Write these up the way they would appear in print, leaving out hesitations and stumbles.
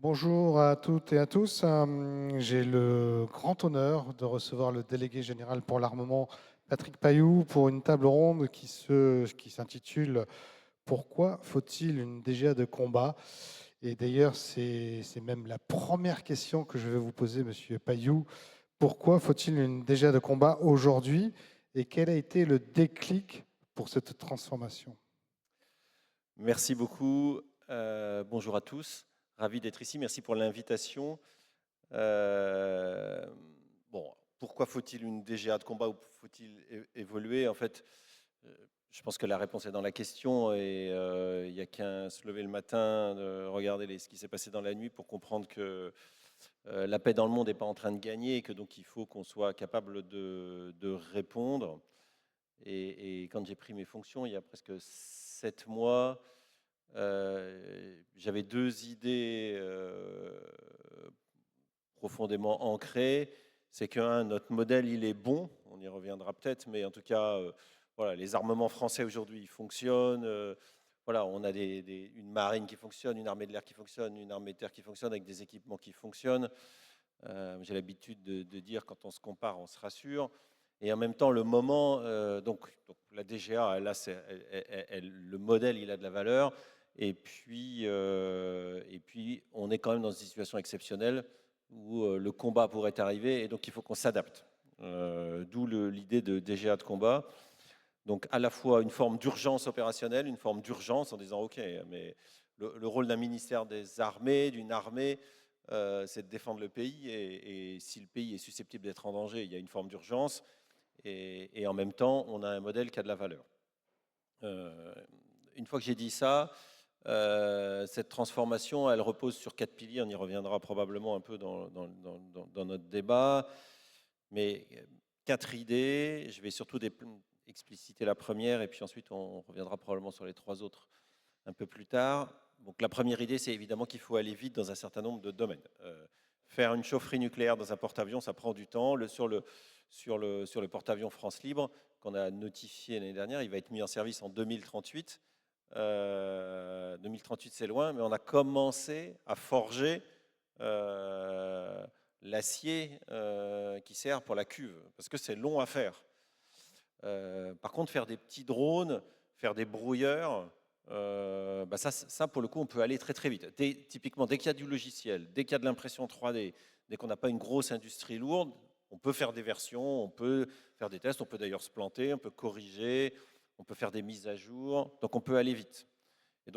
Bonjour à toutes et à tous. J'ai le grand honneur de recevoir le délégué général pour l'armement, Patrick Pailloux, pour une table ronde qui s'intitule «Pourquoi faut-il une DGA de combat?» Et d'ailleurs, c'est même la première question que je vais vous poser, monsieur Pailloux. Pourquoi faut-il une DGA de combat aujourd'hui? Et quel a été le déclic pour cette transformation? Merci beaucoup. Bonjour à tous. Ravi d'être ici. Merci pour l'invitation. Euh, bon, pourquoi faut-il une DGA de combat ou faut-il évoluer? En fait, euh, je pense que la réponse est dans la question et il n'y a qu'à se lever le matin, de regarder ce qui s'est passé dans la nuit pour comprendre que la paix dans le monde n'est pas en train de gagner et que donc il faut qu'on soit capable de répondre. Et quand j'ai pris mes fonctions il y a presque 7 mois, j'avais deux idées profondément ancrées. C'est que, notre modèle, il est bon, on y reviendra peut-être, mais en tout cas, voilà, les armements français aujourd'hui, ils fonctionnent. Voilà, on a une marine qui fonctionne, une armée de l'air qui fonctionne, une armée de terre qui fonctionne, avec des équipements qui fonctionnent. J'ai l'habitude de dire, quand on se compare, on se rassure. Et en même temps, le moment, donc la DGA, là, le modèle, il a de la valeur. Et puis, on est quand même dans une situation exceptionnelle où le combat pourrait arriver, et donc il faut qu'on s'adapte. D'où l'idée de DGA de combat. Donc à la fois une forme d'urgence opérationnelle, une forme d'urgence en disant OK, mais le rôle d'un ministère des armées, d'une armée, c'est de défendre le pays, et si le pays est susceptible d'être en danger, il y a une forme d'urgence, et en même temps, on a un modèle qui a de la valeur. Euh, une fois que j'ai dit ça, cette transformation, elle repose sur 4 piliers. On y reviendra probablement un peu dans notre débat. Mais 4 idées, je vais surtout expliciter la première, et puis ensuite on reviendra probablement sur les 3 autres un peu plus tard. Donc la première idée, c'est évidemment qu'il faut aller vite dans un certain nombre de domaines. Faire une chaufferie nucléaire dans un porte-avions, ça prend du temps. Sur le porte-avions France Libre, qu'on a notifié l'année dernière, il va être mis en service en 2038. 2038, c'est loin, mais on a commencé à forger l'acier qui sert pour la cuve, parce que c'est long à faire. Par contre, faire des petits drones, faire des brouilleurs, ça, pour le coup, on peut aller très très vite. Typiquement, dès qu'il y a du logiciel, dès qu'il y a de l'impression 3D, dès qu'on n'a pas une grosse industrie lourde, on peut faire des versions, on peut faire des tests, on peut d'ailleurs se planter, on peut corriger, on peut faire des mises à jour, donc on peut aller vite. Et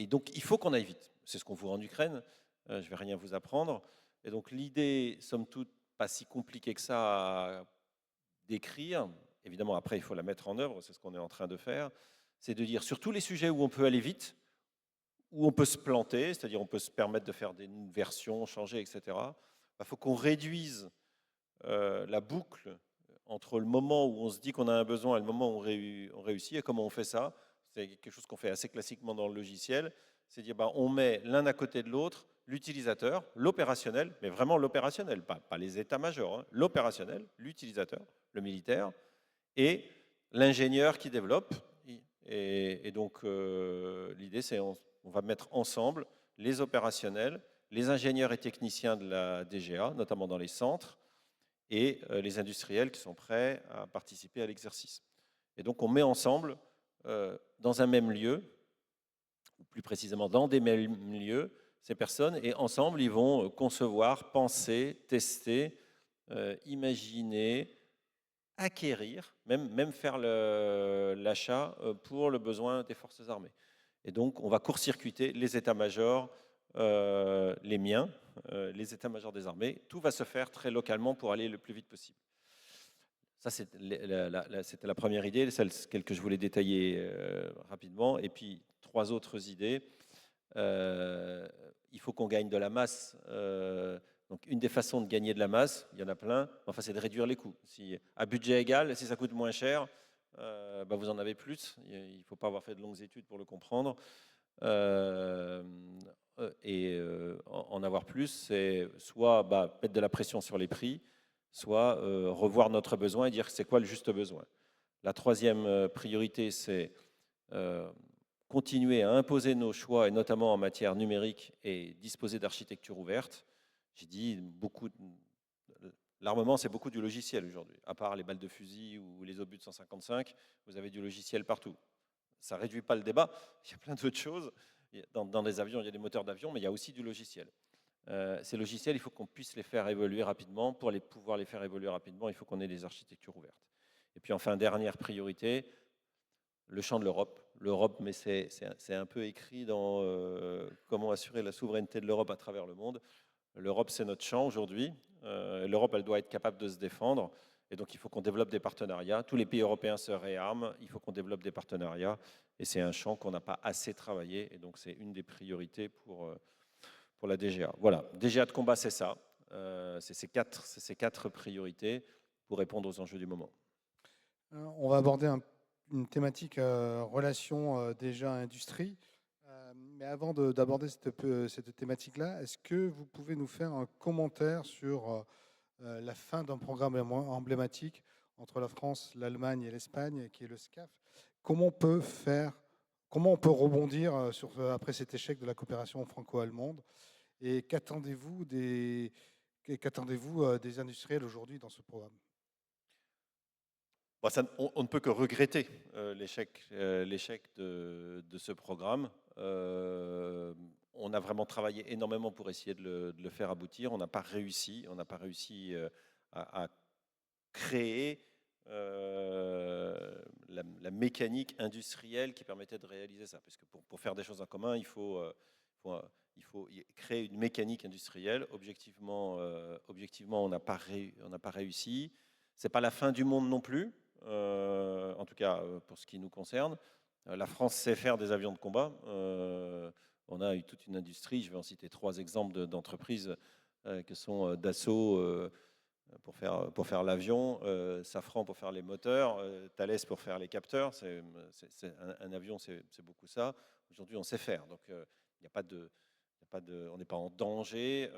donc il faut qu'on aille vite. C'est ce qu'on voit en Ukraine, je ne vais rien vous apprendre. Et donc l'idée, somme toute, pas si compliquée que ça à décrire, évidemment après il faut la mettre en œuvre, c'est ce qu'on est en train de faire, c'est de dire sur tous les sujets où on peut aller vite, où on peut se planter, c'est-à-dire on peut se permettre de faire des versions, changer, etc., il faut qu'on réduise la boucle entre le moment où on se dit qu'on a un besoin et le moment où on réussit. Et comment on fait ça? C'est quelque chose qu'on fait assez classiquement dans le logiciel. C'est dire, on met l'un à côté de l'autre l'utilisateur, l'opérationnel, mais vraiment l'opérationnel, pas les états-majors, hein, l'opérationnel, l'utilisateur, le militaire, et l'ingénieur qui développe. Et donc, l'idée, c'est on va mettre ensemble les opérationnels, les ingénieurs et techniciens de la DGA, notamment dans les centres, et les industriels qui sont prêts à participer à l'exercice. Et donc on met ensemble, dans un même lieu, ou plus précisément dans des mêmes lieux, ces personnes, et ensemble ils vont concevoir, penser, tester, imaginer, acquérir, même faire l'achat pour le besoin des forces armées. Et donc on va court-circuiter les états-majors, les miens, les états-majors des armées. Tout va se faire très localement pour aller le plus vite possible. Ça, c'était la première idée, celle que je voulais détailler rapidement. Et puis, 3 autres idées. Il faut qu'on gagne de la masse. Donc, une des façons de gagner de la masse, il y en a plein, enfin, c'est de réduire les coûts. Si, à budget égal, si ça coûte moins cher, vous en avez plus. Il ne faut pas avoir fait de longues études pour le comprendre. En avoir plus, c'est soit mettre de la pression sur les prix, soit revoir notre besoin et dire c'est quoi le juste besoin. La troisième priorité, c'est continuer à imposer nos choix, et notamment en matière numérique, et disposer d'architecture ouverte. J'ai dit l'armement, c'est beaucoup du logiciel aujourd'hui. À part les balles de fusil ou les obus de 155, vous avez du logiciel partout. Ça ne réduit pas le débat. Il y a plein d'autres choses. Dans des avions, il y a des moteurs d'avion, mais il y a aussi du logiciel. Ces logiciels, il faut qu'on puisse les faire évoluer rapidement. Pour pouvoir les faire évoluer rapidement, il faut qu'on ait des architectures ouvertes. Et puis enfin, dernière priorité, le champ de l'Europe. L'Europe, mais c'est un peu écrit dans comment assurer la souveraineté de l'Europe à travers le monde. L'Europe, c'est notre champ aujourd'hui. L'Europe, elle doit être capable de se défendre. Et donc, il faut qu'on développe des partenariats. Tous les pays européens se réarment. Il faut qu'on développe des partenariats. Et c'est un champ qu'on n'a pas assez travaillé. Et donc, c'est une des priorités pour la DGA. Voilà, DGA de combat, c'est ça. C'est ces quatre priorités pour répondre aux enjeux du moment. On va aborder une thématique relation déjà industrie. Mais avant d'aborder cette thématique-là, est-ce que vous pouvez nous faire un commentaire sur la fin d'un programme emblématique entre la France, l'Allemagne et l'Espagne, qui est le SCAF? Comment on peut rebondir après cet échec de la coopération franco-allemande? Et qu'attendez-vous des industriels aujourd'hui dans ce programme? Bon, on ne peut que regretter l'échec de ce programme. On a vraiment travaillé énormément pour essayer de le faire aboutir. On n'a pas réussi. On n'a pas réussi à créer la mécanique industrielle qui permettait de réaliser ça. Parce que pour faire des choses en commun, il faut créer une mécanique industrielle. Objectivement, on n'a pas réussi. Ce n'est pas la fin du monde non plus. En tout cas pour ce qui nous concerne. La France sait faire des avions de combat. On a eu toute une industrie, je vais en citer 3 exemples d'entreprises que sont Dassault pour faire l'avion, Safran pour faire les moteurs, Thales pour faire les capteurs. Un avion, c'est beaucoup ça. Aujourd'hui, on sait faire. Donc, il n'y a pas de... on n'est pas en danger.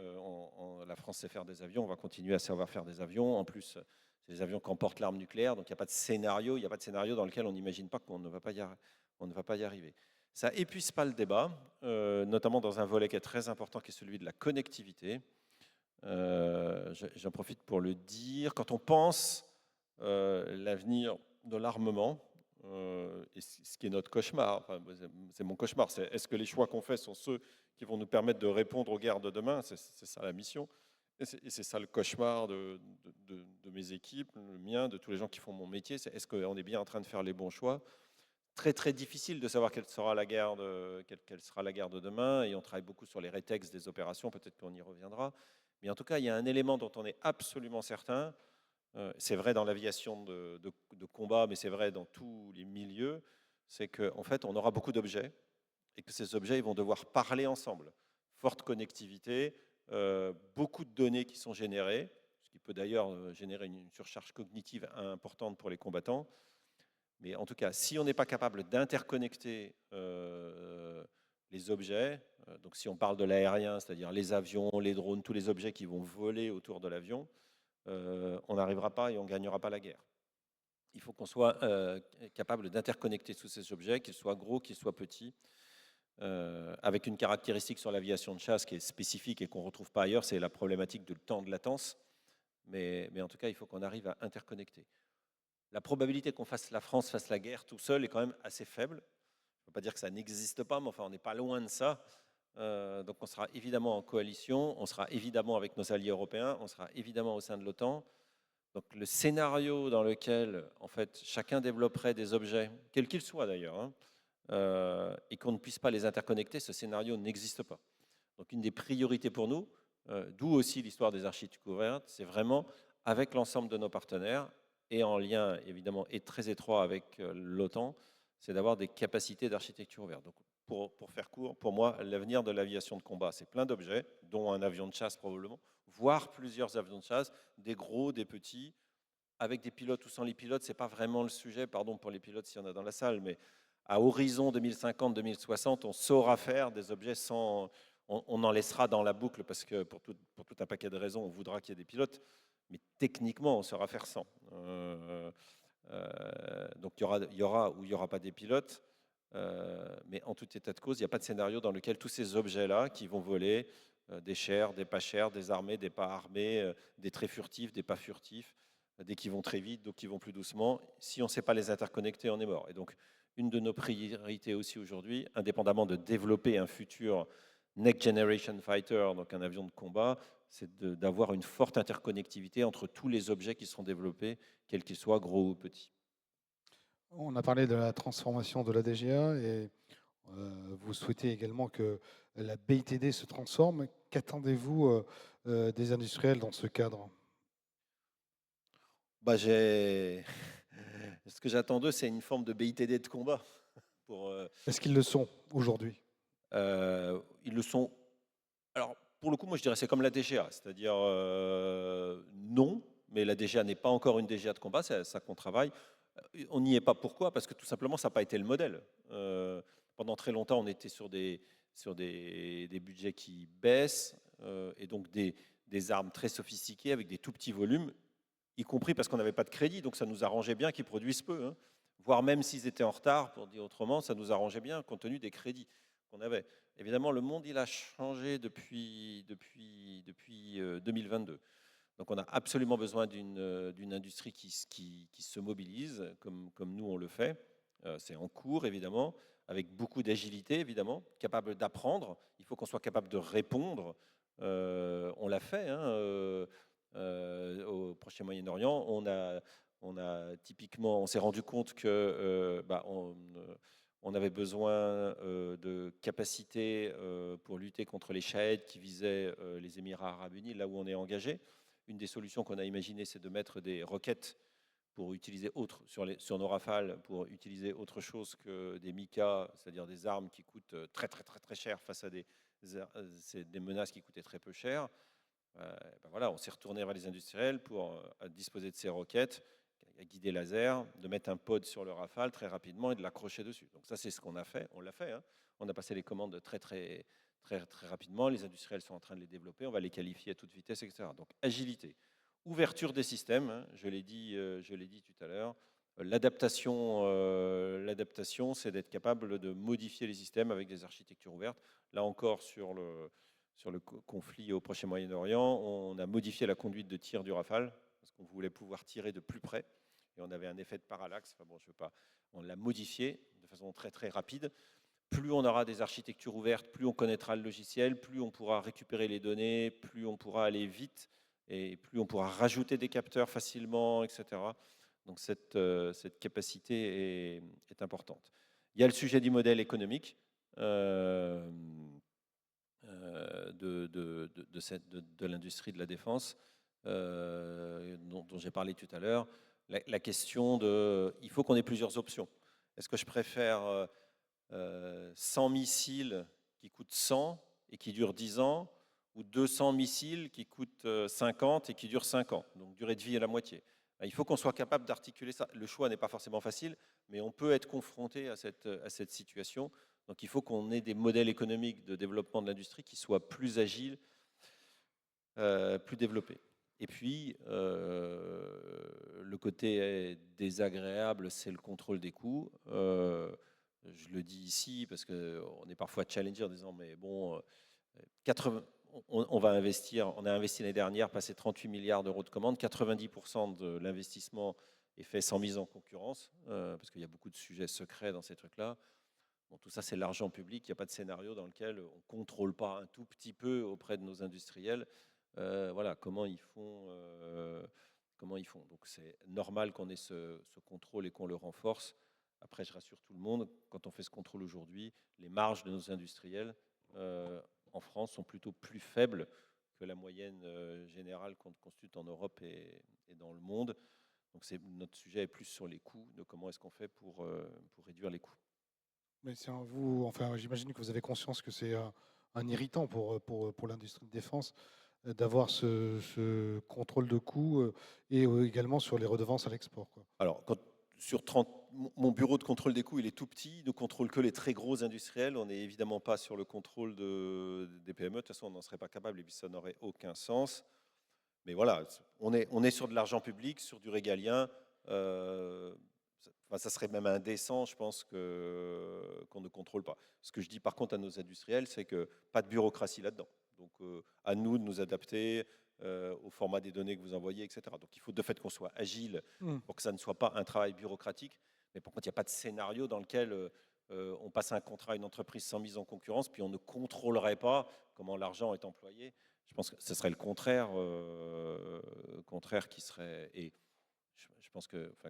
La France sait faire des avions. On va continuer à savoir faire des avions. En plus, c'est des avions qui emportent l'arme nucléaire. Donc, il n'y a pas de scénario. Il n'y a pas de scénario dans lequel on n'imagine pas qu'on ne va pas y arriver. Ça épuise pas le débat, notamment dans un volet qui est très important, qui est celui de la connectivité. J'en profite pour le dire. Quand on pense l'avenir de l'armement, et ce qui est notre cauchemar, enfin, c'est mon cauchemar, c'est est-ce que les choix qu'on fait sont ceux qui vont nous permettre de répondre aux guerres de demain? C'est ça la mission. Et c'est ça le cauchemar de mes équipes, le mien, de tous les gens qui font mon métier. C'est est-ce qu'on est bien en train de faire les bons choix? Très très difficile de savoir quelle sera la guerre de demain, et on travaille beaucoup sur les rétextes des opérations, peut-être qu'on y reviendra. Mais en tout cas, il y a un élément dont on est absolument certain, c'est vrai dans l'aviation de combat, mais c'est vrai dans tous les milieux, c'est qu'en fait, on aura beaucoup d'objets, et que ces objets ils vont devoir parler ensemble. Forte connectivité, beaucoup de données qui sont générées, ce qui peut d'ailleurs générer une surcharge cognitive importante pour les combattants. Mais en tout cas, si on n'est pas capable d'interconnecter les objets, donc si on parle de l'aérien, c'est-à-dire les avions, les drones, tous les objets qui vont voler autour de l'avion, on n'arrivera pas et on ne gagnera pas la guerre. Il faut qu'on soit capable d'interconnecter tous ces objets, qu'ils soient gros, qu'ils soient petits, avec une caractéristique sur l'aviation de chasse qui est spécifique et qu'on ne retrouve pas ailleurs, c'est la problématique du temps de latence. Mais en tout cas, il faut qu'on arrive à interconnecter. La probabilité la France fasse la guerre tout seul est quand même assez faible. Je ne veux pas dire que ça n'existe pas, mais enfin, on n'est pas loin de ça. Donc on sera évidemment en coalition, on sera évidemment avec nos alliés européens, on sera évidemment au sein de l'OTAN. Donc le scénario dans lequel en fait, chacun développerait des objets, quels qu'ils soient d'ailleurs, hein, et qu'on ne puisse pas les interconnecter, ce scénario n'existe pas. Donc une des priorités pour nous, d'où aussi l'histoire des architectures ouvertes, c'est vraiment avec l'ensemble de nos partenaires, et en lien évidemment et très étroit avec l'OTAN, c'est d'avoir des capacités d'architecture ouverte. Donc pour faire court, pour moi, l'avenir de l'aviation de combat, c'est plein d'objets, dont un avion de chasse probablement, voire plusieurs avions de chasse, des gros, des petits, avec des pilotes ou sans les pilotes, c'est pas vraiment le sujet, pardon pour les pilotes s'il y en a dans la salle, mais à horizon 2050-2060, on saura faire des objets sans... On en laissera dans la boucle parce que pour tout un paquet de raisons, on voudra qu'il y ait des pilotes, mais techniquement, on saura faire sans. Donc il y aura ou il n'y aura pas des pilotes. Mais en tout état de cause, il n'y a pas de scénario dans lequel tous ces objets-là qui vont voler, des chers, des pas chers, des armés, des pas armés, des très furtifs, des pas furtifs, des qui vont très vite, d'autres qui vont plus doucement, si on ne sait pas les interconnecter, on est mort. Et donc, une de nos priorités aussi aujourd'hui, indépendamment de développer un futur Next Generation Fighter, donc un avion de combat, c'est d'avoir une forte interconnectivité entre tous les objets qui seront développés, quels qu'ils soient, gros ou petits. On a parlé de la transformation de la DGA et vous souhaitez également que la BITD se transforme. Qu'attendez-vous des industriels dans ce cadre? Bah, ce que j'attends d'eux, c'est une forme de BITD de combat. Pour, Est-ce qu'ils le sont aujourd'hui? ils le sont. Alors, pour le coup, moi, je dirais c'est comme la DGA, c'est-à-dire non, mais la DGA n'est pas encore une DGA de combat, c'est à ça qu'on travaille. On n'y est pas. Pourquoi? Parce que tout simplement, ça n'a pas été le modèle. Pendant très longtemps, on était sur des budgets qui baissent et donc des armes très sophistiquées avec des tout petits volumes, y compris parce qu'on n'avait pas de crédit, donc ça nous arrangeait bien qu'ils produisent peu, hein. Voire même s'ils étaient en retard, pour dire autrement, ça nous arrangeait bien compte tenu des crédits qu'on avait. Évidemment, le monde il a changé depuis 2022. Donc on a absolument besoin d'une industrie qui se mobilise, comme nous on le fait. C'est en cours, évidemment, avec beaucoup d'agilité, évidemment, capable d'apprendre. Il faut qu'on soit capable de répondre. On l'a fait, hein, au Proche Moyen-Orient. On a typiquement, on s'est rendu compte que on avait besoin de capacités pour lutter contre les Shahed qui visaient les Émirats arabes unis, là où on est engagé. Une des solutions qu'on a imaginées, c'est de mettre des roquettes pour utiliser sur nos rafales, pour utiliser autre chose que des Mika, c'est-à-dire des armes qui coûtent très très très très cher face à des menaces qui coûtaient très peu cher. Ben voilà, on s'est retourné vers les industriels pour disposer de ces roquettes à guider laser, de mettre un pod sur le Rafale très rapidement et de l'accrocher dessus. Donc ça, c'est ce qu'on a fait. On l'a fait, hein. On a passé les commandes très très très très rapidement. Les industriels sont en train de les développer. On va les qualifier à toute vitesse, etc. Donc agilité, ouverture des systèmes. Hein, je l'ai dit tout à l'heure. L'adaptation, c'est d'être capable de modifier les systèmes avec des architectures ouvertes. Là encore, sur le conflit au Proche Moyen-Orient, on a modifié la conduite de tir du Rafale parce qu'on voulait pouvoir tirer de plus près et on avait un effet de parallaxe. Enfin bon, je veux pas. On l'a modifié de façon très très rapide. Plus on aura des architectures ouvertes, plus on connaîtra le logiciel, plus on pourra récupérer les données, plus on pourra aller vite et plus on pourra rajouter des capteurs facilement, etc. Donc cette capacité est importante. Il y a le sujet du modèle économique. De l'industrie de la défense dont j'ai parlé tout à l'heure. La question de, il faut qu'on ait plusieurs options. Est-ce que je préfère 100 missiles qui coûtent 100 et qui durent 10 ans ou 200 missiles qui coûtent 50 et qui durent 5 ans, donc durée de vie à la moitié? Il faut qu'on soit capable d'articuler ça. Le choix n'est pas forcément facile, mais on peut être confronté à cette situation. Donc il faut qu'on ait des modèles économiques de développement de l'industrie qui soient plus agiles, plus développés. Et puis, le côté désagréable, c'est le contrôle des coûts. Je le dis ici parce qu'on est parfois challengé en disant, mais bon, 80, on va investir, on a investi l'année dernière, passé 38 milliards d'euros de commandes, 90% de l'investissement est fait sans mise en concurrence, parce qu'il y a beaucoup de sujets secrets dans ces trucs-là. Bon, tout ça, c'est l'argent public. Il n'y a pas de scénario dans lequel on ne contrôle pas un tout petit peu auprès de nos industriels. Voilà, comment ils font. Donc, c'est normal qu'on ait ce contrôle et qu'on le renforce. Après, je rassure tout le monde, quand on fait ce contrôle aujourd'hui, les marges de nos industriels en France sont plutôt plus faibles que la moyenne générale qu'on consulte en Europe et dans le monde. Donc, notre sujet est plus sur les coûts, de comment est-ce qu'on fait pour réduire les coûts. Mais enfin, j'imagine que vous avez conscience que c'est un irritant pour l'industrie de défense d'avoir ce contrôle de coûts et également sur les redevances à l'export, quoi. Alors, sur 30, mon bureau de contrôle des coûts, il est tout petit. Il ne contrôle que les très gros industriels. On n'est évidemment pas sur le contrôle des PME. De toute façon, on n'en serait pas capable et puis ça n'aurait aucun sens. Mais voilà, on est sur de l'argent public, sur du régalien. enfin, ça serait même indécent, je pense, qu'on ne contrôle pas. Ce que je dis par contre à nos industriels, c'est que pas de bureaucratie là-dedans. Donc à nous de nous adapter au format des données que vous envoyez, etc. Donc il faut de fait qu'on soit agile Hmm. pour que ça ne soit pas un travail bureaucratique. Mais par contre, il n'y a pas de scénario dans lequel on passe un contrat à une entreprise sans mise en concurrence, puis on ne contrôlerait pas comment l'argent est employé. Je pense que ce serait le contraire qui serait. Et je pense que, enfin,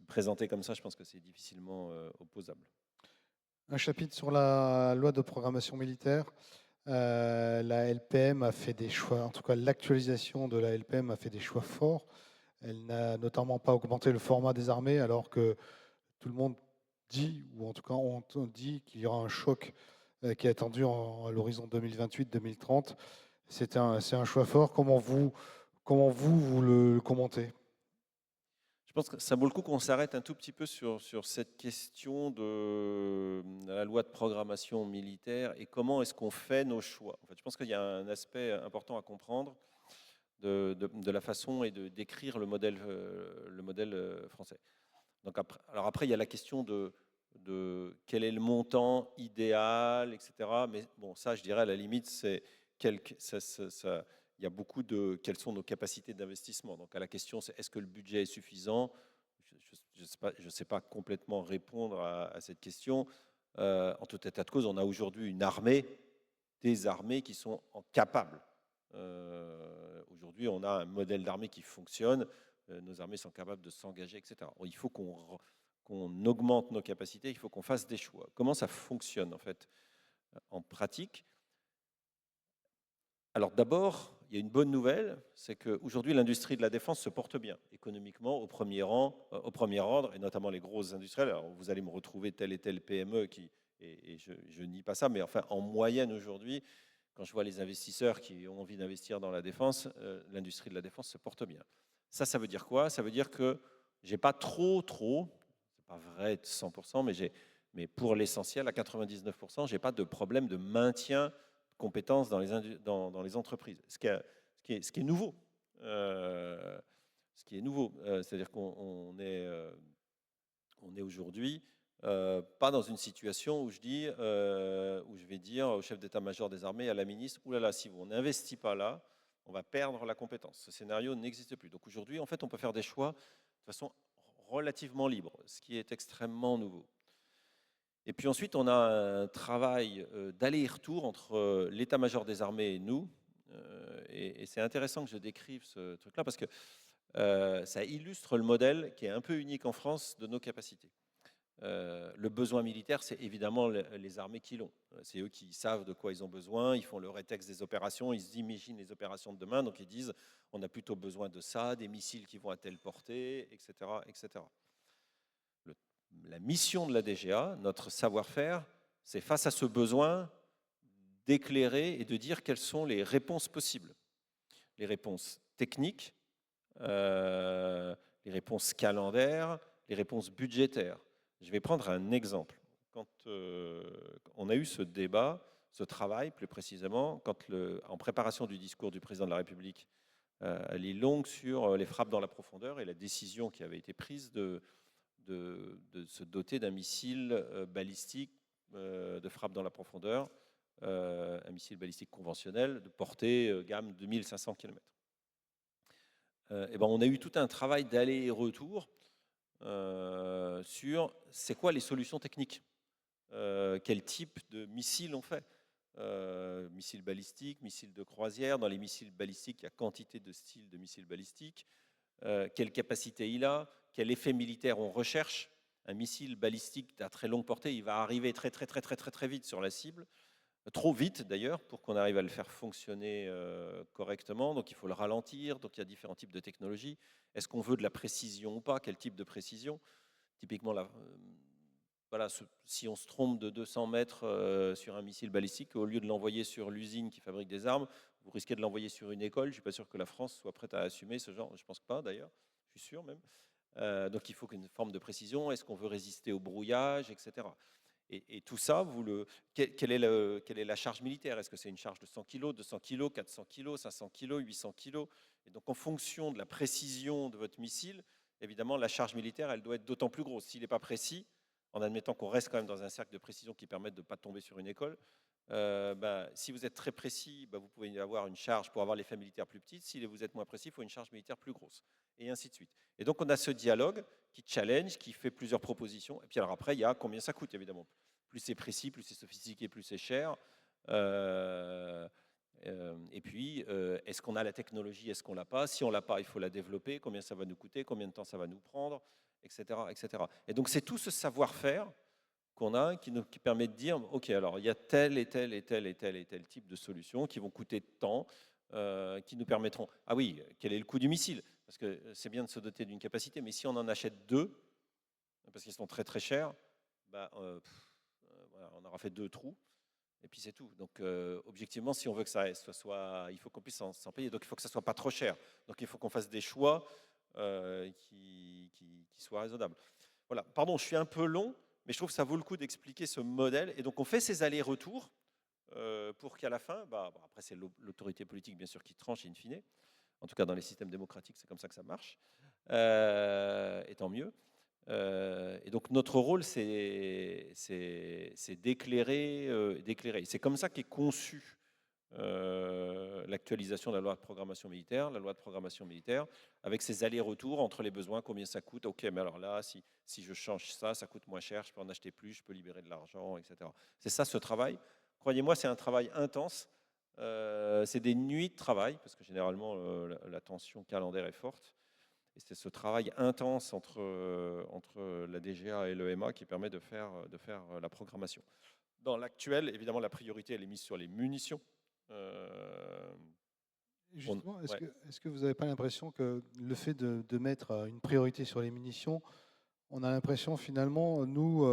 présenté comme ça, je pense que c'est difficilement opposable. Un chapitre sur la loi de programmation militaire. La LPM a fait des choix, en tout cas l'actualisation de la LPM a fait des choix forts. Elle n'a notamment pas augmenté le format des armées, alors que tout le monde dit, ou en tout cas on dit qu'il y aura un choc qui est attendu à l'horizon 2028-2030. C'est un choix fort. Comment vous le commentez? Je pense que ça vaut le coup qu'on s'arrête un tout petit peu sur cette question de la loi de programmation militaire et comment est-ce qu'on fait nos choix. En fait, je pense qu'il y a un aspect important à comprendre de la façon et de décrire le modèle français. Donc alors après, il y a la question de quel est le montant idéal, etc. Mais bon, ça, je dirais à la limite, c'est il y a beaucoup de quelles sont nos capacités d'investissement. Donc à la question, c'est est-ce que le budget est suffisant? Je ne sais pas complètement répondre à cette question. En tout état de cause, on a aujourd'hui une armée, des armées qui sont capables. Aujourd'hui, on a un modèle d'armée qui fonctionne. Nos armées sont capables de s'engager, etc. Il faut qu'on augmente nos capacités, il faut qu'on fasse des choix. Comment ça fonctionne en fait en pratique? Alors d'abord, il y a une bonne nouvelle, c'est qu'aujourd'hui l'industrie de la défense se porte bien économiquement au premier rang, au premier ordre, et notamment les grosses industrielles. Alors vous allez me retrouver telle et telle PME et je nie pas ça, mais enfin en moyenne aujourd'hui, quand je vois les investisseurs qui ont envie d'investir dans la défense, l'industrie de la défense se porte bien. Ça veut dire quoi? Ça veut dire que j'ai pas c'est pas vrai de 100%, mais pour l'essentiel, à 99%, j'ai pas de problème de maintien de compétences dans les entreprises. Ce qui est nouveau. Ce qui est nouveau. C'est-à-dire on est aujourd'hui pas dans une situation où où je vais dire au chef d'état-major des armées, à la ministre, oulala, si on n'investit pas là, on va perdre la compétence. Ce scénario n'existe plus. Donc aujourd'hui, en fait, on peut faire des choix de façon relativement libre, ce qui est extrêmement nouveau. Et puis ensuite, on a un travail d'aller-retour entre l'état-major des armées et nous. Et c'est intéressant que je décrive ce truc-là parce que ça illustre le modèle qui est un peu unique en France de nos capacités. Le besoin militaire, c'est évidemment les armées qui l'ont. C'est eux qui savent de quoi ils ont besoin, ils font le rétexte des opérations, ils imaginent les opérations de demain, donc ils disent on a plutôt besoin de ça, des missiles qui vont à telle portée, etc. etc. La mission de la DGA, notre savoir-faire, c'est face à ce besoin d'éclairer et de dire quelles sont les réponses possibles. Les réponses techniques, les réponses calendaires, les réponses budgétaires. Je vais prendre un exemple. Quand on a eu ce débat, ce travail plus précisément, en préparation du discours du président de la République à l'île Longue sur les frappes dans la profondeur et la décision qui avait été prise de se doter d'un missile balistique de frappe dans la profondeur, un missile balistique conventionnel de portée gamme 2500 km. Et ben on a eu tout un travail d'aller et retour sur c'est quoi les solutions techniques, quel type de missile on fait. Missiles balistiques, missiles de croisière. Dans les missiles balistiques, il y a quantité de styles de missiles balistiques. Quelle capacité il a, quel effet militaire on recherche. Un missile balistique à très longue portée, il va arriver très vite sur la cible, trop vite d'ailleurs pour qu'on arrive à le faire fonctionner correctement. Donc il faut le ralentir. Donc il y a différents types de technologies. Est-ce qu'on veut de la précision ou pas? Quel type de précision? Typiquement, voilà, si on se trompe de 200 mètres sur un missile balistique, au lieu de l'envoyer sur l'usine qui fabrique des armes, vous risquez de l'envoyer sur une école. Je ne suis pas sûr que la France soit prête à assumer ce genre. Je ne pense pas d'ailleurs. Je suis sûr même. Donc il faut qu'une forme de précision. Est-ce qu'on veut résister au brouillage, etc. Et tout ça, quelle est la charge militaire? Est-ce que c'est une charge de 100 kg, 200 kg, 400 kg, 500 kg, 800 kg? Et donc en fonction de la précision de votre missile, évidemment, la charge militaire, elle doit être d'autant plus grosse. S'il n'est pas précis, en admettant qu'on reste quand même dans un cercle de précision qui permette de ne pas tomber sur une école, si vous êtes très précis, vous pouvez avoir une charge pour avoir l'effet militaire plus petite. Si vous êtes moins précis, il faut une charge militaire plus grosse, et ainsi de suite. Et donc, on a ce dialogue qui challenge, qui fait plusieurs propositions. Et puis alors après, il y a combien ça coûte, évidemment. Plus c'est précis, plus c'est sophistiqué, plus c'est cher. Et puis, est-ce qu'on a la technologie, est-ce qu'on l'a pas? Si on l'a pas, il faut la développer. Combien ça va nous coûter? Combien de temps ça va nous prendre? Etc. etc. Et donc, c'est tout ce savoir-faire qu'on a qui permet de dire, OK, alors il y a tel et tel et tel et tel et tel type de solutions qui vont coûter tant, qui nous permettront... Ah oui, quel est le coût du missile? Parce que c'est bien de se doter d'une capacité, mais si on en achète deux, parce qu'ils sont très très chers, voilà, on aura fait 2 trous. Et puis c'est tout. Donc objectivement, si on veut que ça soit, il faut qu'on puisse s'en payer. Donc il faut que ça soit pas trop cher. Donc il faut qu'on fasse des choix qui soient raisonnables. Voilà. Pardon, je suis un peu long, mais je trouve que ça vaut le coup d'expliquer ce modèle. Et donc on fait ces allers-retours pour qu'à la fin, après c'est l'autorité politique bien sûr qui tranche in fine. En tout cas dans les systèmes démocratiques, c'est comme ça que ça marche. Et tant mieux. Et donc notre rôle, c'est d'éclairer. C'est comme ça qu'est conçue l'actualisation de la loi de programmation militaire, avec ces allers-retours entre les besoins, combien ça coûte. Ok, mais alors là, si je change ça, ça coûte moins cher, je peux en acheter plus, je peux libérer de l'argent, etc. C'est ça ce travail. Croyez-moi, c'est un travail intense. C'est des nuits de travail, parce que généralement la tension calendaire est forte. Et c'est ce travail intense entre la DGA et l'EMA qui permet de faire la programmation. Dans l'actuel, évidemment, la priorité, elle est mise sur les munitions. Justement, Ouais. est-ce que vous n'avez pas l'impression que le fait de mettre une priorité sur les munitions, on a l'impression finalement, nous,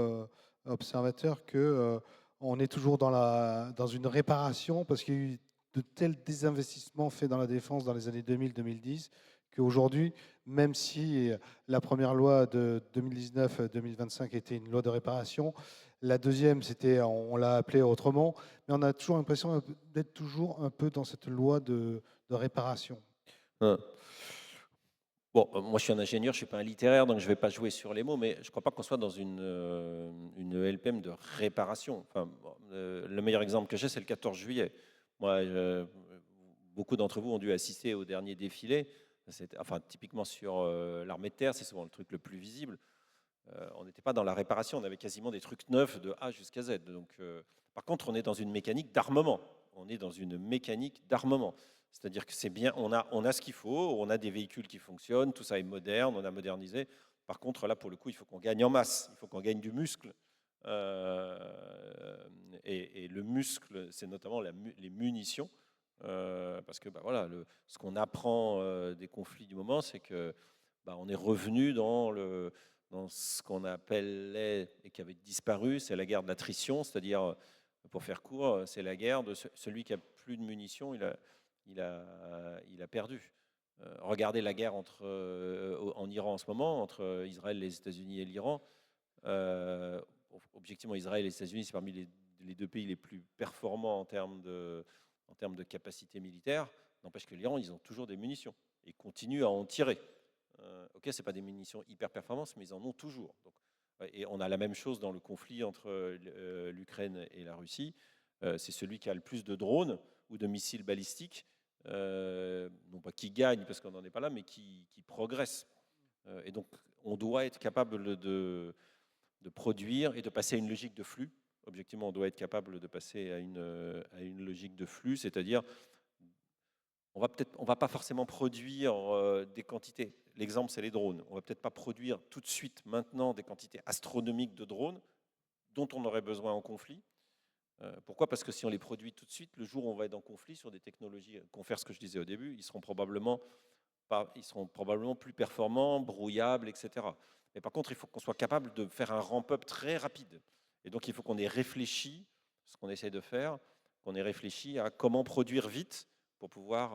observateurs, que on est toujours dans une réparation parce qu'il y a eu de tels désinvestissements faits dans la défense dans les années 2000-2010 qu'aujourd'hui, même si la première loi de 2019-2025 était une loi de réparation, la deuxième, on l'a appelée autrement, mais on a toujours l'impression d'être toujours un peu dans cette loi de réparation. Hein. Bon, moi je suis un ingénieur, je ne suis pas un littéraire, donc je ne vais pas jouer sur les mots, mais je ne crois pas qu'on soit dans une LPM de réparation. Enfin, le meilleur exemple que j'ai, c'est le 14 juillet. Moi, beaucoup d'entre vous ont dû assister au dernier défilé. Enfin, typiquement sur l'armée de terre, c'est souvent le truc le plus visible. On n'était pas dans la réparation, on avait quasiment des trucs neufs de A jusqu'à Z. Donc, par contre, on est dans une mécanique d'armement. On est dans une mécanique d'armement. C'est-à-dire que c'est bien, on a ce qu'il faut, on a des véhicules qui fonctionnent, tout ça est moderne, on a modernisé. Par contre, là, pour le coup, il faut qu'on gagne en masse, il faut qu'on gagne du muscle. Et le muscle, c'est notamment les munitions. Parce que voilà, ce qu'on apprend des conflits du moment, c'est que on est revenu dans ce qu'on appelait et qui avait disparu, c'est la guerre de l'attrition, c'est-à-dire, pour faire court, c'est la guerre de celui qui a plus de munitions, il a perdu. Regardez la guerre en Iran en ce moment, entre Israël, les États-Unis et l'Iran. Objectivement, Israël et les États-Unis, c'est parmi les deux pays les plus performants en termes de capacité militaire. N'empêche que l'Iran, ils ont toujours des munitions et continuent à en tirer. Ok, ce n'est pas des munitions hyper performantes, mais ils en ont toujours. Donc, et on a la même chose dans le conflit entre l'Ukraine et la Russie. C'est celui qui a le plus de drones ou de missiles balistiques, non pas qui gagne parce qu'on n'en est pas là, mais qui progresse. Et donc, on doit être capable de produire et de passer à une logique de flux. Objectivement, on doit être capable de passer à une logique de flux, c'est-à-dire on va pas forcément produire des quantités. L'exemple, c'est les drones. On va peut-être pas produire tout de suite, maintenant, des quantités astronomiques de drones dont on aurait besoin en conflit. Pourquoi? Parce que si on les produit tout de suite, le jour où on va être en conflit sur des technologies, confère ce que je disais au début, ils seront probablement plus performants, brouillables, etc. Mais par contre, il faut qu'on soit capable de faire un ramp-up très rapide. Et donc, il faut qu'on ait réfléchi, ce qu'on essaie de faire, qu'on ait réfléchi à comment produire vite pour pouvoir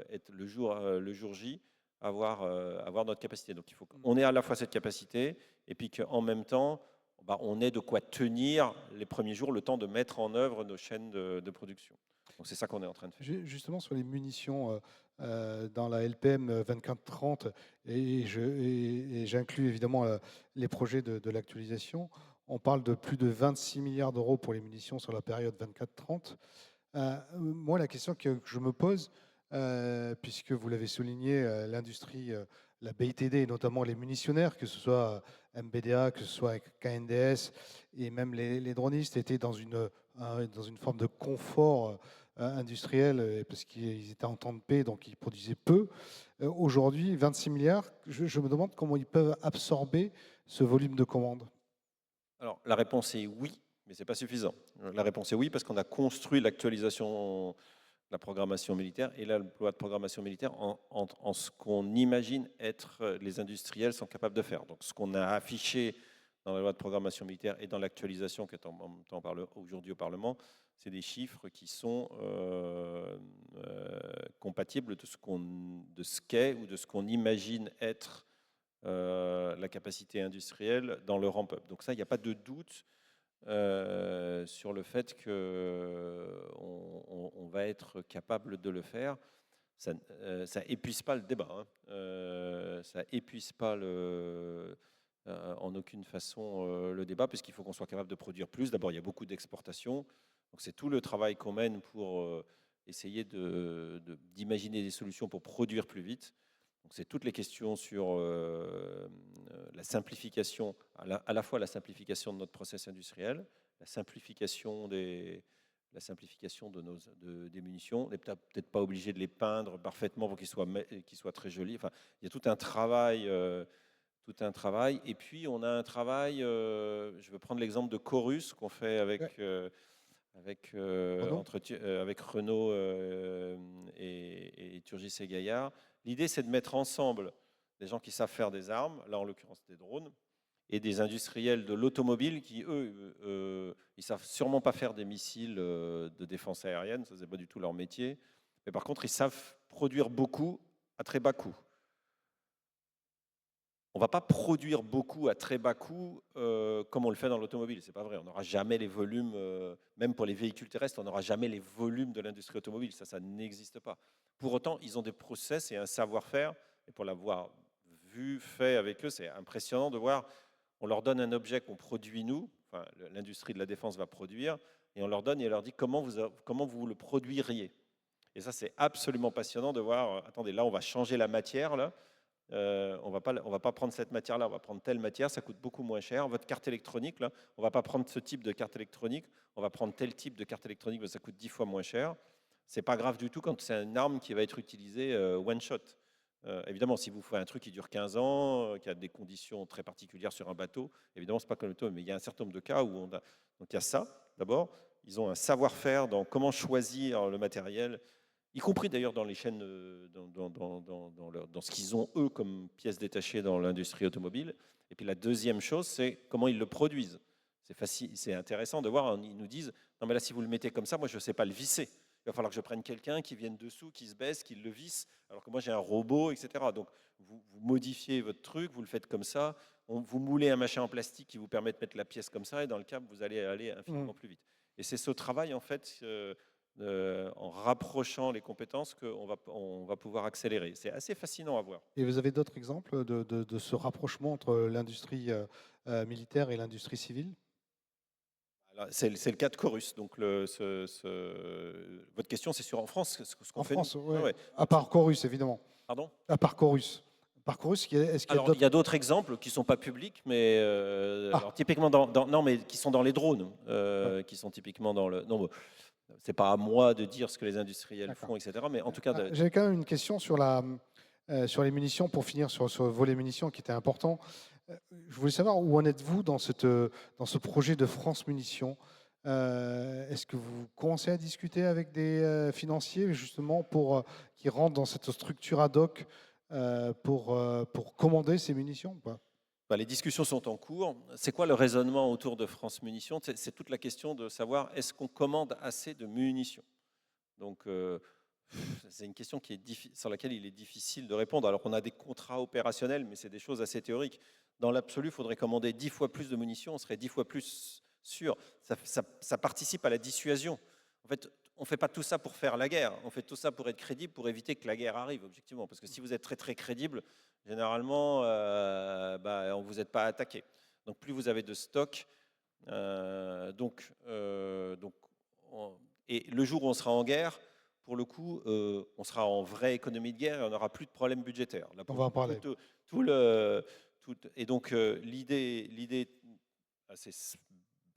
être le jour J, avoir notre capacité. Donc, il faut qu'on ait à la fois cette capacité et puis qu'en même temps, on ait de quoi tenir les premiers jours, le temps de mettre en œuvre nos chaînes de production. Donc c'est ça qu'on est en train de faire. Justement, sur les munitions, dans la LPM 2430, et j'inclus évidemment les projets de l'actualisation, on parle de plus de 26 milliards d'euros pour les munitions sur la période 24-30. Moi, la question que je me pose, puisque vous l'avez souligné, l'industrie, la BITD, et notamment les munitionnaires, que ce soit MBDA, que ce soit avec KNDS, et même les dronistes, étaient dans une forme de confort industriel, parce qu'ils étaient en temps de paix, donc ils produisaient peu. Aujourd'hui, 26 milliards, je me demande comment ils peuvent absorber ce volume de commandes. Alors, la réponse est oui, mais ce n'est pas suffisant. La réponse est oui, parce qu'on a construit l'actualisation de la programmation militaire et la loi de programmation militaire en ce qu'on imagine être les industriels sont capables de faire. Donc, ce qu'on a affiché dans la loi de programmation militaire et dans l'actualisation qui est en même temps aujourd'hui au Parlement, c'est des chiffres qui sont compatibles de ce qu'est ou de ce qu'on imagine être la capacité industrielle dans le ramp-up. Donc ça, il n'y a pas de doute sur le fait qu'on va être capable de le faire. Ça épuise pas le débat. Hein. Ça épuise pas en aucune façon le débat, puisqu'il faut qu'on soit capable de produire plus. D'abord, il y a beaucoup d'exportations. Donc c'est tout le travail qu'on mène pour essayer d'imaginer des solutions pour produire plus vite. Donc c'est toutes les questions sur la simplification, à la fois la simplification de notre process industriel, la simplification des munitions. On n'est peut-être pas obligé de les peindre parfaitement pour qu'ils soient très jolis. Enfin, il y a tout un travail. Et puis, on a un travail, je veux prendre l'exemple de Chorus qu'on fait avec, Ouais. Renaud. avec Renault et Turgis et Gaillard. L'idée, c'est de mettre ensemble des gens qui savent faire des armes, là en l'occurrence des drones, et des industriels de l'automobile qui, eux, ils savent sûrement pas faire des missiles de défense aérienne, ça c'est pas du tout leur métier, mais par contre, ils savent produire beaucoup à très bas coût. On ne va pas produire beaucoup à très bas coût comme on le fait dans l'automobile. Ce n'est pas vrai. On n'aura jamais les volumes, même pour les véhicules terrestres, on n'aura jamais les volumes de l'industrie automobile. Ça n'existe pas. Pour autant, ils ont des process et un savoir-faire. Et pour l'avoir vu, fait avec eux, c'est impressionnant de voir. On leur donne un objet qu'on produit nous, enfin, l'industrie de la défense va produire, et on leur donne et on leur dit comment vous le produiriez. Et ça, c'est absolument passionnant de voir, attendez, là, on va changer la matière, là. On va pas prendre cette matière-là, on va prendre telle matière, ça coûte beaucoup moins cher. Votre carte électronique, là, on va pas prendre ce type de carte électronique, on va prendre tel type de carte électronique, ça coûte 10 fois moins cher. C'est pas grave du tout quand c'est une arme qui va être utilisée one shot. Évidemment, si vous faites un truc qui dure 15 ans, qui a des conditions très particulières sur un bateau, évidemment, c'est pas comme le bateau, mais il y a un certain nombre de cas où on a. Donc il y a ça, d'abord. Ils ont un savoir-faire dans comment choisir le matériel, y compris d'ailleurs dans les chaînes, dans ce qu'ils ont eux comme pièces détachées dans l'industrie automobile. Et puis la deuxième chose, c'est comment ils le produisent. C'est facile, c'est intéressant de voir, ils nous disent, non mais là si vous le mettez comme ça, moi je ne sais pas le visser. Il va falloir que je prenne quelqu'un qui vienne dessous, qui se baisse, qui le visse, alors que moi j'ai un robot, etc. Donc vous modifiez votre truc, vous le faites comme ça, vous moulez un machin en plastique qui vous permet de mettre la pièce comme ça, et dans le câble, vous allez aller infiniment plus vite. Et c'est ce travail en fait en rapprochant les compétences qu'on va pouvoir accélérer. C'est assez fascinant à voir. Et vous avez d'autres exemples de ce rapprochement entre l'industrie militaire et l'industrie civile? C'est le cas de Chorus. Donc, votre question, c'est sur en France, ce qu'on En fait France, nous. ouais. Ouais. À part Chorus, évidemment. Pardon? À part Chorus. Par Chorus, est-ce qu'il y a Alors, il y a d'autres exemples qui ne sont pas publics, mais alors, typiquement non, mais qui sont dans les drones, Ouais. qui sont typiquement dans le. Non, c'est pas à moi de dire ce que les industriels D'accord. font, etc. Mais en tout cas, J'avais quand même une question sur les munitions, pour finir sur le volet munitions qui était important. Je voulais savoir où en êtes-vous dans ce projet de France Munitions. Est-ce que vous commencez à discuter avec des financiers justement pour qui rentrent dans cette structure ad hoc pour commander ces munitions ou pas? les discussions sont en cours. C'est quoi le raisonnement autour de France Munitions? C'est toute la question de savoir est-ce qu'on commande assez de munitions? Donc, c'est une question sur laquelle il est difficile de répondre. Alors qu'on a des contrats opérationnels, mais c'est des choses assez théoriques. Dans l'absolu, il faudrait commander 10 fois plus de munitions, on serait 10 fois plus sûr. Ça participe à la dissuasion. En fait, on ne fait pas tout ça pour faire la guerre, on fait tout ça pour être crédible, pour éviter que la guerre arrive, objectivement. Parce que si vous êtes très très crédible, généralement, on vous êtes pas attaqué. Donc plus vous avez de stock, et le jour où on sera en guerre, pour le coup, on sera en vraie économie de guerre et on n'aura plus de problème budgétaire. Là, On pour va le en coup, parler. et donc l'idée assez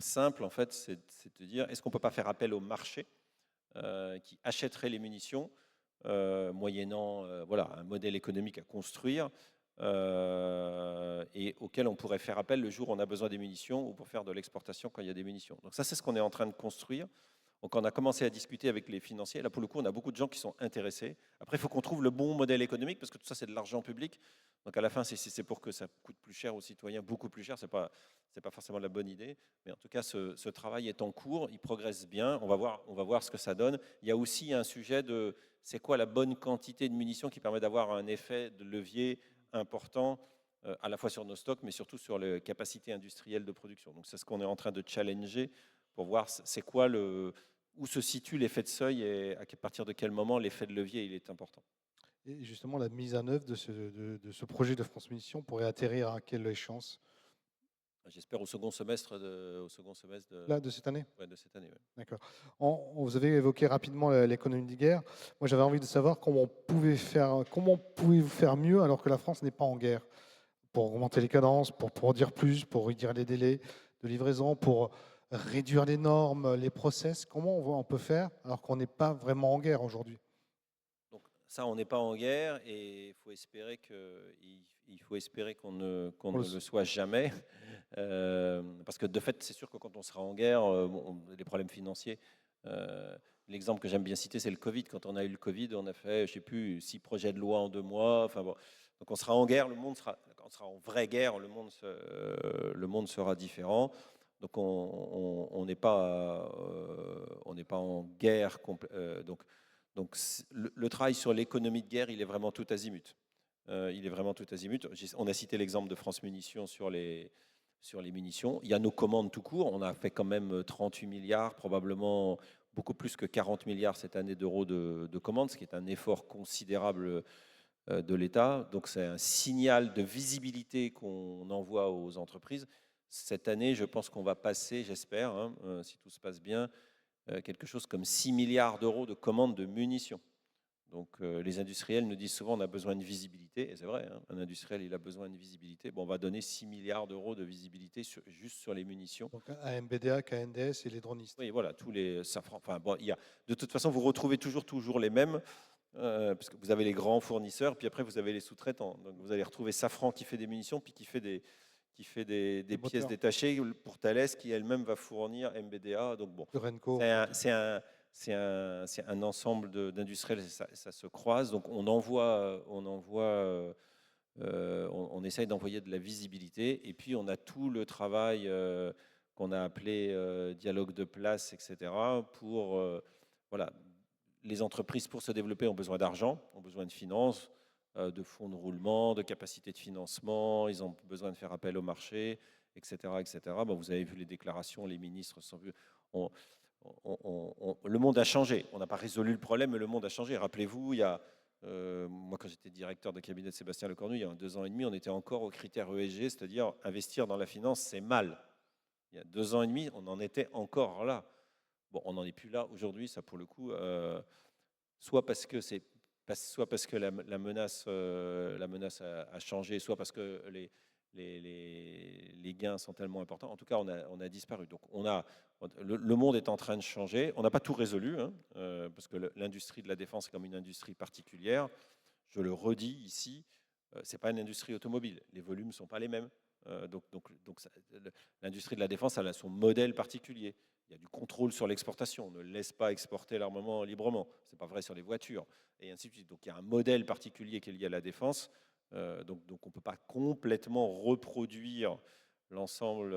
simple, en fait, c'est de dire, est-ce qu'on ne peut pas faire appel au marché qui achèterait les munitions, moyennant voilà, un modèle économique à construire, et auquel on pourrait faire appel le jour où on a besoin des munitions ou pour faire de l'exportation quand il y a des munitions. Donc ça, c'est ce qu'on est en train de construire. Donc on a commencé à discuter avec les financiers. Là, pour le coup, on a beaucoup de gens qui sont intéressés. Après, il faut qu'on trouve le bon modèle économique parce que tout ça, c'est de l'argent public. Donc à la fin, si c'est pour que ça coûte plus cher aux citoyens, beaucoup plus cher, c'est pas forcément la bonne idée. Mais en tout cas, ce travail est en cours, il progresse bien. On va voir ce que ça donne. Il y a aussi un sujet de c'est quoi la bonne quantité de munitions qui permet d'avoir un effet de levier important à la fois sur nos stocks, mais surtout sur les capacités industrielles de production. Donc c'est ce qu'on est en train de challenger pour voir c'est quoi où se situe l'effet de seuil et à partir de quel moment l'effet de levier il est important. Et justement, la mise en œuvre de ce projet de France Munition pourrait atterrir à quelle échéance? J'espère au second semestre de Là, de cette année? ouais, de cette année. Ouais. D'accord. Vous avez évoqué rapidement l'économie de guerre. Moi, j'avais envie de savoir comment pouvez-vous faire mieux alors que la France n'est pas en guerre? Pour augmenter les cadences, pour produire plus, pour réduire les délais de livraison, pour réduire les normes, les process. Comment on peut faire alors qu'on n'est pas vraiment en guerre aujourd'hui? Donc ça, on n'est pas en guerre et il faut espérer qu'on On le ne le soit jamais. Parce que de fait, c'est sûr que quand on sera en guerre, les problèmes financiers, l'exemple que j'aime bien citer, c'est le Covid. Quand on a eu le Covid, on a fait, je sais plus, 6 projets de loi en 2 mois. Enfin bon, donc on sera en guerre, quand on sera en vraie guerre, le monde sera différent. Donc on n'est pas, en guerre. Donc le travail sur l'économie de guerre, il est vraiment tout azimut. Il est vraiment tout azimut. On a cité l'exemple de France Munitions sur les munitions. Il y a nos commandes tout court. On a fait quand même 38 milliards, probablement beaucoup plus que 40 milliards cette année d'euros de commandes, ce qui est un effort considérable de l'État. Donc c'est un signal de visibilité qu'on envoie aux entreprises. Cette année, je pense qu'on va passer, j'espère, hein, si tout se passe bien, quelque chose comme 6 milliards d'euros de commandes de munitions. Donc les industriels nous disent souvent on a besoin de visibilité, et c'est vrai, hein, un industriel il a besoin de visibilité. Bon, on va donner 6 milliards d'euros de visibilité juste sur les munitions. Donc à MBDA, KNDS et les dronistes. Oui, voilà, tous les Safran. Enfin bon, de toute façon, vous retrouvez toujours les mêmes, parce que vous avez les grands fournisseurs, puis après vous avez les sous-traitants. Donc vous allez retrouver Safran qui fait des munitions, puis qui fait des pièces détachées pour Thales, qui elle-même va fournir MBDA. Donc bon, c'est un ensemble d'industriels, ça se croise. Donc on essaye d'envoyer de la visibilité. Et puis on a tout le travail qu'on a appelé dialogue de place, etc. Pour voilà, les entreprises pour se développer ont besoin d'argent, ont besoin de finances, de fonds de roulement, de capacités de financement. Ils ont besoin de faire appel au marché, etc., etc. Bon, vous avez vu les déclarations, les ministres sont vus. Le monde a changé. On n'a pas résolu le problème, mais le monde a changé. Rappelez-vous, moi, quand j'étais directeur de cabinet de Sébastien Lecornu, il y a 2 ans et demi, on était encore aux critères ESG, c'est-à-dire investir dans la finance, c'est mal. Il y a 2 ans et demi, on en était encore là. Bon, on n'en est plus là aujourd'hui, ça pour le coup, soit parce que la menace a changé, soit parce que les gains sont tellement importants. En tout cas, on a disparu. Donc, le monde est en train de changer. On n'a pas tout résolu, hein, parce que l'industrie de la défense est comme une industrie particulière. Je le redis ici, ce n'est pas une industrie automobile. Les volumes ne sont pas les mêmes. Donc l'industrie de la défense, elle a son modèle particulier. Il y a du contrôle sur l'exportation. On ne laisse pas exporter l'armement librement. Ce n'est pas vrai sur les voitures. Et ainsi de suite. Donc il y a un modèle particulier qui est lié à la défense. Donc on ne peut pas complètement reproduire l'ensemble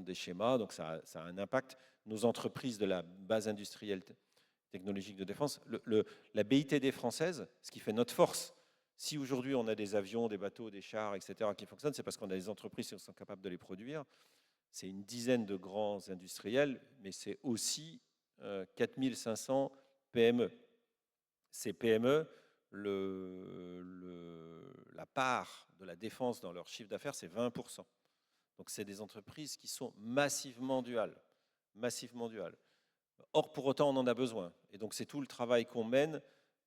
des schémas. Donc ça a un impact. Nos entreprises de la base industrielle technologique de défense, la BITD française, ce qui fait notre force. Si aujourd'hui on a des avions, des bateaux, des chars, etc., qui fonctionnent, c'est parce qu'on a des entreprises qui sont capables de les produire. C'est une dizaine de grands industriels, mais c'est aussi 4500 PME. Ces PME, la part de la défense dans leur chiffre d'affaires, c'est 20%. Donc, c'est des entreprises qui sont massivement duales. Massivement duales. Or, pour autant, on en a besoin. Et donc, c'est tout le travail qu'on mène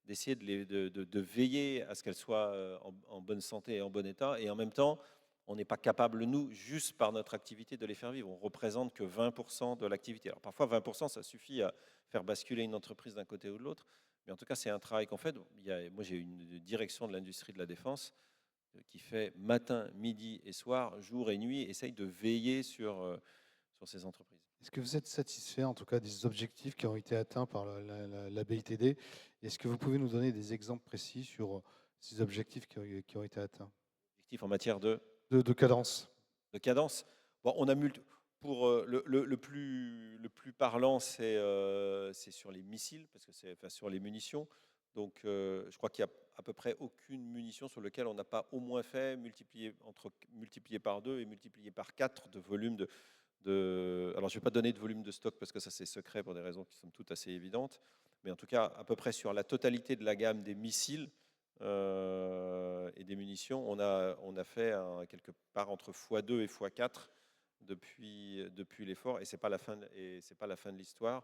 d'essayer de veiller à ce qu'elles soient en bonne santé et en bon état. Et en même temps, on n'est pas capable, nous, juste par notre activité, de les faire vivre. On ne représente que 20% de l'activité. Alors, parfois, 20%, ça suffit à faire basculer une entreprise d'un côté ou de l'autre. Mais en tout cas, c'est un travail qu'on fait. Moi, j'ai une direction de l'industrie de la défense qui fait matin, midi et soir, jour et nuit, essaye de veiller sur ces entreprises. Est-ce que vous êtes satisfait, en tout cas, des objectifs qui ont été atteints par la BITD? Est-ce que vous pouvez nous donner des exemples précis sur ces objectifs qui ont été atteints? Objectif en matière De cadence. de cadence. Bon, on a pour le plus parlant, c'est sur les missiles, parce que c'est enfin, sur les munitions. Donc, je crois qu'il y a à peu près aucune munition sur laquelle on n'a pas au moins fait multiplié par 2 et multiplié par 4 de volume alors, je ne vais pas donner de volume de stock parce que ça, c'est secret pour des raisons qui sont toutes assez évidentes. Mais en tout cas, à peu près sur la totalité de la gamme des missiles et des munitions, on a fait quelque part entre x2 et x4 depuis l'effort. Et ce n'est pas la fin de l'histoire.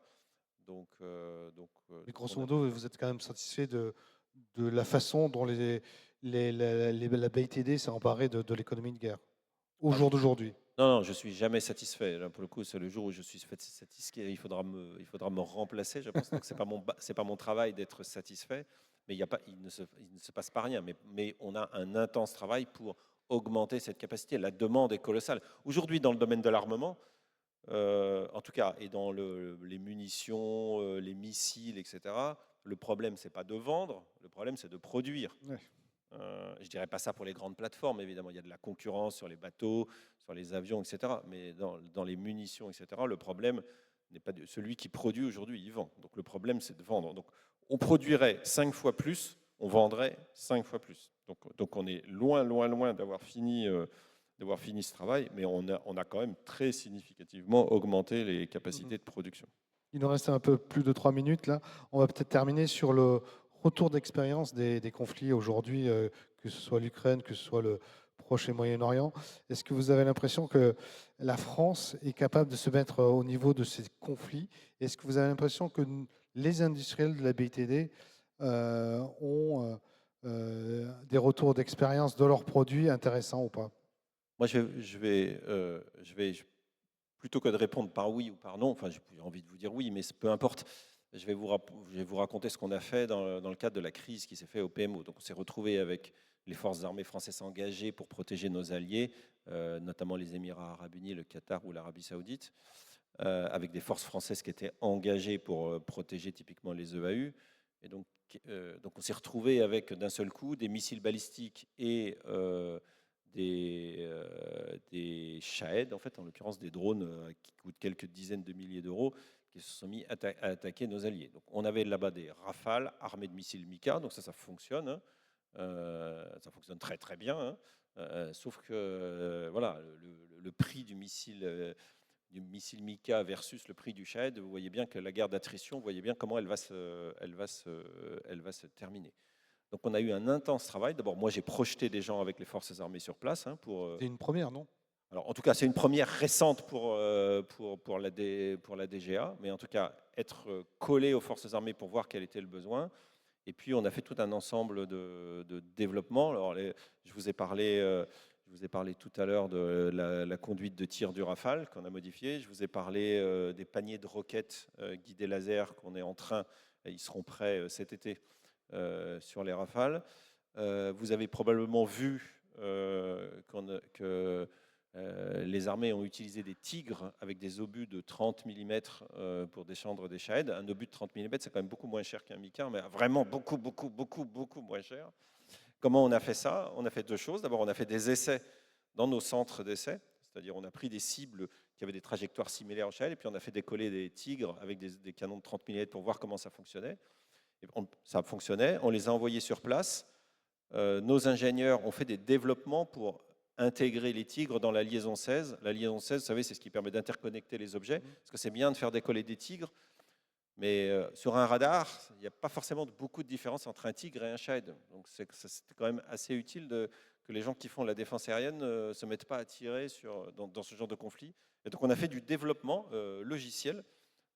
Mais grosso modo, vous êtes quand même satisfait de la façon dont la BITD s'est emparée de l'économie de guerre, au jour d'aujourd'hui? Non, je ne suis jamais satisfait. Là, pour le coup, c'est le jour où je suis satisfait. Il faudra me remplacer, je pense. Donc, ce n'est pas mon travail d'être satisfait. Mais il ne se passe pas rien. Mais on a un intense travail pour augmenter cette capacité. La demande est colossale. Aujourd'hui, dans le domaine de l'armement, en tout cas, et dans les munitions, les missiles, etc., le problème, ce n'est pas de vendre, le problème, c'est de produire. Ouais. Je ne dirais pas ça pour les grandes plateformes, évidemment. Il y a de la concurrence sur les bateaux, sur les avions, etc. Mais dans les munitions, etc., le problème n'est pas celui qui produit aujourd'hui, il vend. Donc le problème, c'est de vendre. Donc on produirait 5 fois plus, on vendrait 5 fois plus. Donc on est loin, loin, loin d'avoir fini ce travail, mais on a quand même très significativement augmenté les capacités de production. Il nous reste un peu plus de 3 minutes là. On va peut-être terminer sur le retour d'expérience des conflits aujourd'hui, que ce soit l'Ukraine, que ce soit le Proche et Moyen-Orient. Est-ce que vous avez l'impression que la France est capable de se mettre au niveau de ces conflits? Est-ce que vous avez l'impression que les industriels de la BITD ont des retours d'expérience de leurs produits intéressants ou pas? Moi, je vais plutôt que de répondre par oui ou par non, enfin j'ai envie de vous dire oui, mais peu importe, je vais vous raconter ce qu'on a fait dans le cadre de la crise qui s'est fait au PMO. Donc on s'est retrouvé avec les forces armées françaises engagées pour protéger nos alliés, notamment les Émirats arabes unis, le Qatar ou l'Arabie saoudite, avec des forces françaises qui étaient engagées pour protéger typiquement les EAU. Et donc on s'est retrouvé avec d'un seul coup des missiles balistiques et des Shahed, en fait, en l'occurrence des drones qui coûtent quelques dizaines de milliers d'euros, qui se sont mis à attaquer nos alliés. Donc, on avait là-bas des Rafales armés de missiles Mika, donc ça fonctionne. Hein. Ça fonctionne très très bien. Hein. Sauf que voilà, le prix du missile Mika versus le prix du Shahed, vous voyez bien que la guerre d'attrition, vous voyez bien comment elle va se terminer. Donc on a eu un intense travail. D'abord, moi j'ai projeté des gens avec les forces armées sur place. Hein, C'est une première, non? Alors en tout cas, c'est une première récente pour la DGA, mais en tout cas, être collé aux forces armées pour voir quel était le besoin. Et puis on a fait tout un ensemble de développement. Alors, je vous ai parlé tout à l'heure de la conduite de tir du Rafale qu'on a modifié. Je vous ai parlé des paniers de roquettes guidés laser qu'on est en train, ils seront prêts cet été sur les Rafales. Vous avez probablement vu que les armées ont utilisé des tigres avec des obus de 30 mm pour descendre des Shahed. Un obus de 30 mm, c'est quand même beaucoup moins cher qu'un Mika, mais vraiment beaucoup, beaucoup, beaucoup, beaucoup moins cher. Comment on a fait ça? On a fait deux choses. D'abord, on a fait des essais dans nos centres d'essais, c'est-à-dire on a pris des cibles qui avaient des trajectoires similaires aux Shahed, et puis on a fait décoller des tigres avec des canons de 30 mm pour voir comment ça fonctionnait. Et ça fonctionnait, on les a envoyés sur place. Nos ingénieurs ont fait des développements pour intégrer les tigres dans la liaison 16. La liaison 16, vous savez, c'est ce qui permet d'interconnecter les objets, parce que c'est bien de faire décoller des tigres, Mais sur un radar, il n'y a pas forcément beaucoup de différence entre un Tigre et un Shahed. Donc c'était quand même assez utile que les gens qui font la défense aérienne ne se mettent pas à tirer dans ce genre de conflit. Et donc on a fait du développement logiciel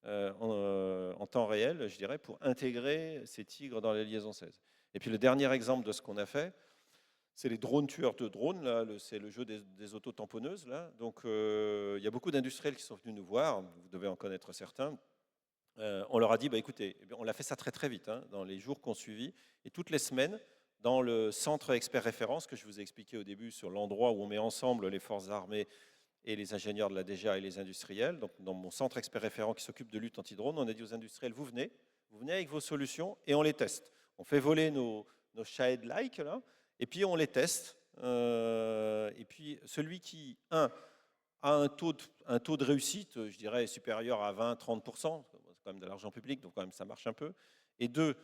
en temps réel, je dirais, pour intégrer ces Tigres dans les liaisons 16. Et puis le dernier exemple de ce qu'on a fait, c'est les drones tueurs de drones, là, c'est le jeu des auto-tamponneuses. Là. Donc il y a beaucoup d'industriels qui sont venus nous voir, vous devez en connaître certains. On leur a dit, bah, écoutez, on l'a fait ça très très vite, hein, dans les jours qu'on suivi, et toutes les semaines, dans le centre expert référence que je vous ai expliqué au début sur l'endroit où on met ensemble les forces armées et les ingénieurs de la DGA et les industriels, donc dans mon centre expert référent qui s'occupe de lutte anti-drone, on a dit aux industriels, vous venez avec vos solutions et on les teste. On fait voler nos Shahed-like, là, et puis on les teste. Et puis celui qui, a un taux de réussite, je dirais, supérieur à 20-30%, c'est quand même de l'argent public, donc quand même ça marche un peu. Et deux,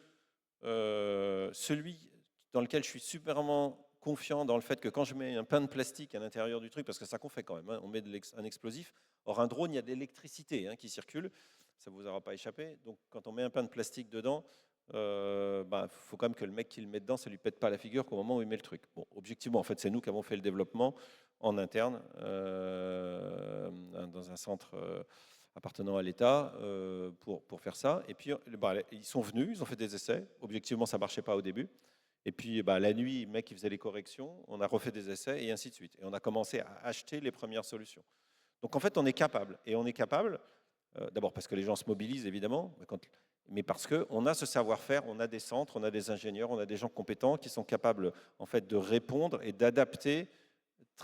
celui dans lequel je suis superment confiant dans le fait que quand je mets un pain de plastique à l'intérieur du truc, parce que ça qu'on fait quand même, hein, on met un explosif, or un drone, il y a de l'électricité qui circule, ça ne vous aura pas échappé, donc quand on met un pain de plastique dedans, faut quand même que le mec qui le met dedans, ça ne lui pète pas la figure qu'au moment où il met le truc. Bon, objectivement, en fait, c'est nous qui avons fait le développement en interne dans un centre appartenant à l'État pour faire ça. Et puis, ils sont venus, ils ont fait des essais. Objectivement, ça ne marchait pas au début. Et puis, la nuit, le mec, il faisait les corrections. On a refait des essais et ainsi de suite. Et on a commencé à acheter les premières solutions. Donc, en fait, on est capable. Et on est capable, d'abord parce que les gens se mobilisent, évidemment, mais parce qu'on a ce savoir-faire, on a des centres, on a des ingénieurs, on a des gens compétents qui sont capables, en fait, de répondre et d'adapter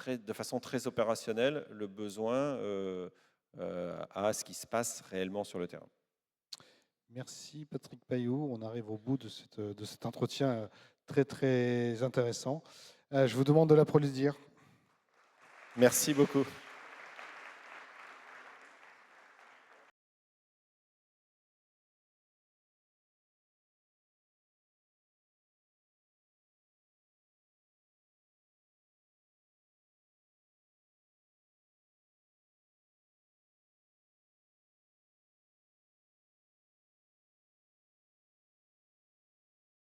de façon très opérationnelle le besoin à ce qui se passe réellement sur le terrain. Merci Patrick Payou. On arrive au bout de cet entretien très très intéressant. Je vous demande de l'applaudir. Merci beaucoup.